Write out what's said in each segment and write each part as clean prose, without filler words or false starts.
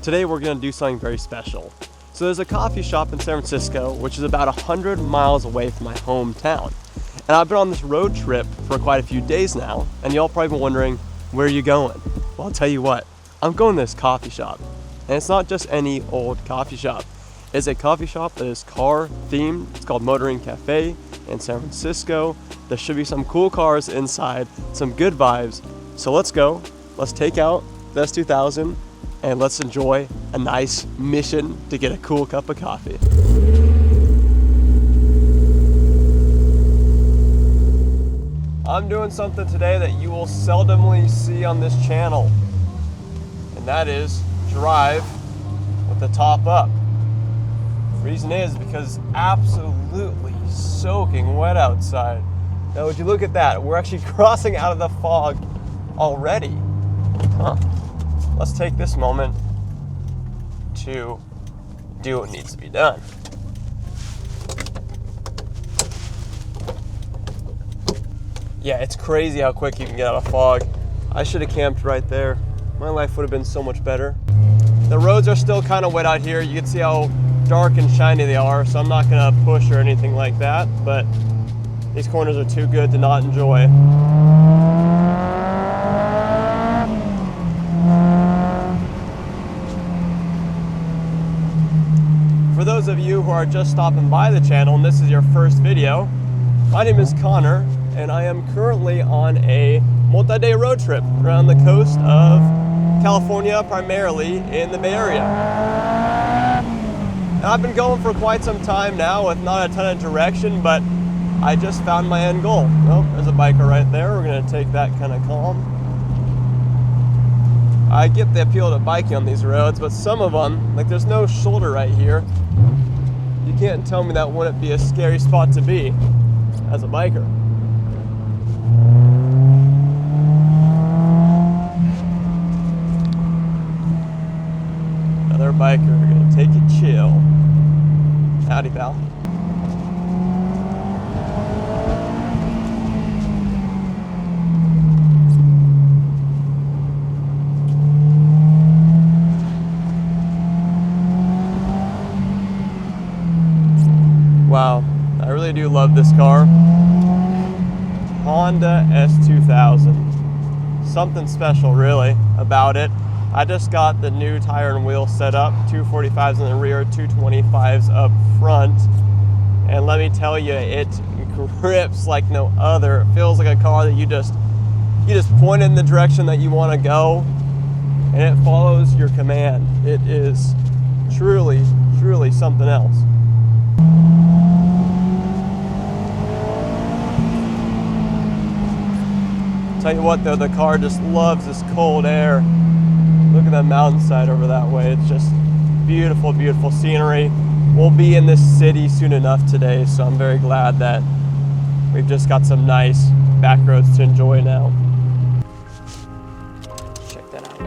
Today we're gonna do something very special. So there's a coffee shop in San Francisco, which is about 100 miles away from my hometown. And I've been on this road trip for quite a few days now, and y'all probably been wondering, where are you going? Well, I'll tell you what, I'm going to this coffee shop. And it's not just any old coffee shop. It's a coffee shop that is car themed. It's called Motoring Cafe in San Francisco. There should be some cool cars inside, some good vibes. So let's go, let's take out the S2000, and let's enjoy a nice mission to get a cool cup of coffee. I'm doing something today that you will seldomly see on this channel, and that is drive with the top up. The reason is because it's absolutely soaking wet outside. Now would you look at that, we're actually crossing out of the fog already. Let's take this moment to do what needs to be done. Yeah, it's crazy how quick you can get out of fog. I should have camped right there. My life would have been so much better. The roads are still kind of wet out here. You can see how dark and shiny they are, so I'm not gonna push or anything like that, but these corners are too good to not enjoy. For those of you who are just stopping by the channel and this is your first video, my name is Connor and I am currently on a multi-day road trip around the coast of California, primarily in the Bay Area. And I've been going for quite some time now with not a ton of direction, but I just found my end goal. Oh, there's a biker right there. We're gonna take that kind of calm. I get the appeal to biking on these roads, but some of them, like there's no shoulder right here. You can't tell me that wouldn't be a scary spot to be as a biker. Another biker, gonna take it chill. Howdy, pal. Wow, I really do love this car. Honda S2000. Something special really about it. I just got the new tire and wheel set up, 245s in the rear, 225s up front. And let me tell you, it grips like no other. It feels like a car that you just point in the direction that you want to go and it follows your command. It is truly, truly something else. Tell you what though, the car just loves this cold air. Look at that mountainside over that way. It's just beautiful, beautiful scenery. We'll be in this city soon enough today, so I'm very glad that we've just got some nice back roads to enjoy now. Check that out.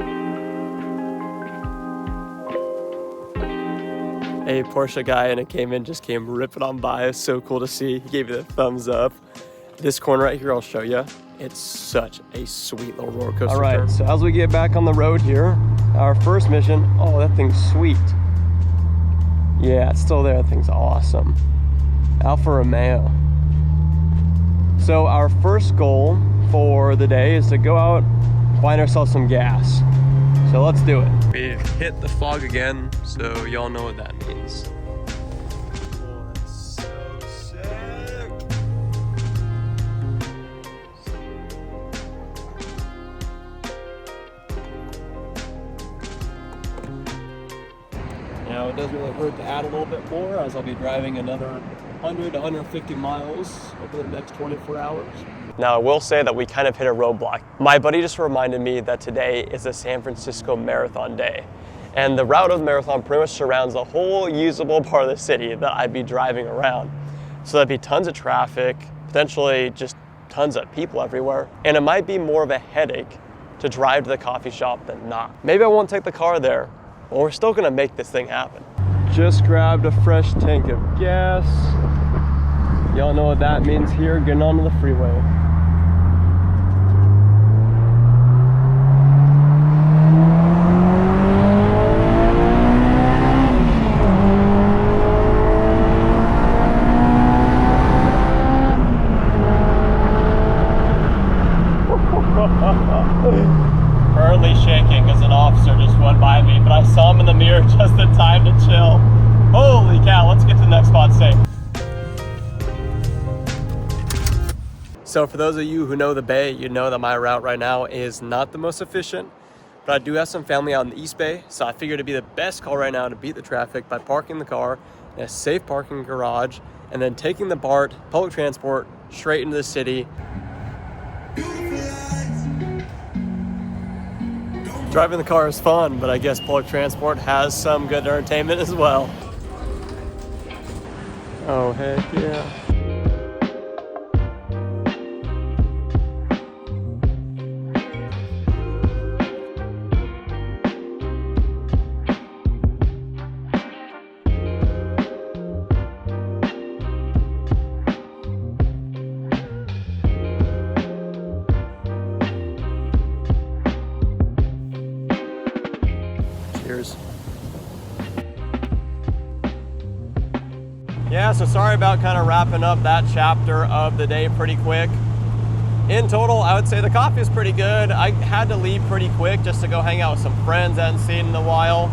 A Porsche guy in a Cayman just came ripping on by. It's so cool to see. He gave me the thumbs up. This corner right here, I'll show you. It's such a sweet little roller coaster. All right, so as we get back on the road here, our first mission, oh, that thing's sweet. Yeah, it's still there, that thing's awesome. Alfa Romeo. So our first goal for the day is to go out, find ourselves some gas. So let's do it. We've hit the fog again, so y'all know what that means. Now, it doesn't really hurt to add a little bit more, as I'll be driving another 100 to 150 miles over the next 24 hours. Now, I will say that we kind of hit a roadblock. My buddy just reminded me that today is a San Francisco Marathon day. And the route of the marathon pretty much surrounds the whole usable part of the city that I'd be driving around. So there'd be tons of traffic, potentially just tons of people everywhere. And it might be more of a headache to drive to the coffee shop than not. Maybe I won't take the car there. Well, we're still gonna make this thing happen. Just grabbed a fresh tank of gas. Y'all know what that means here, getting onto the freeway. Currently shaking as an officer just went by me, but I saw him in the mirror just in time to chill. Holy cow, let's get to the next spot safe. So for those of you who know the Bay, you know that my route right now is not the most efficient, but I do have some family out in the East Bay, so I figured it'd be the best call right now to beat the traffic by parking the car in a safe parking garage and then taking the BART, public transport, straight into the city. Driving the car is fun, but I guess public transport has some good entertainment as well. Oh, heck yeah. Cheers. Yeah, so sorry about kind of wrapping up that chapter of the day pretty quick. In total, I would say the coffee is pretty good. I had to leave pretty quick just to go hang out with some friends I hadn't seen in a while.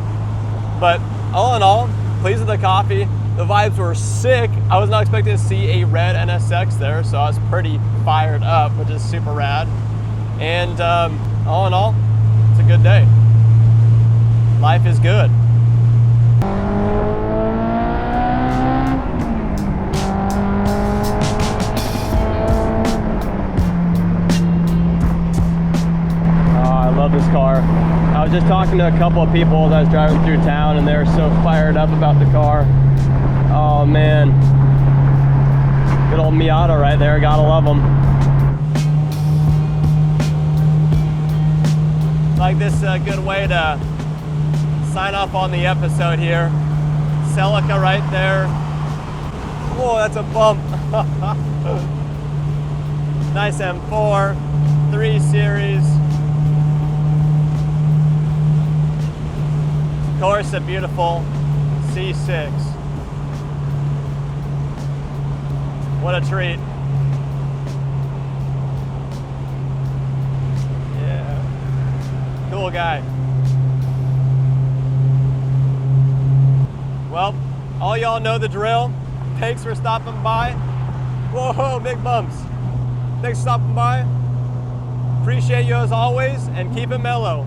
But all in all, pleased with the coffee. The vibes were sick. I was not expecting to see a red NSX there, so I was pretty fired up, which is super rad. And all in all, it's a good day. Life is good. I love this car. I was just talking to a couple of people as I was driving through town, and they were so fired up about the car. Oh man, good old Miata right there, gotta love them. Like this is a good way to sign off on the episode here. Celica right there. Whoa, that's a bump. Nice M4, 3 Series. Of course, a beautiful C6. What a treat. Yeah, cool guy. Well, all y'all know the drill. Thanks for stopping by. Whoa, big bumps. Thanks for stopping by. Appreciate you as always, and keep it mellow.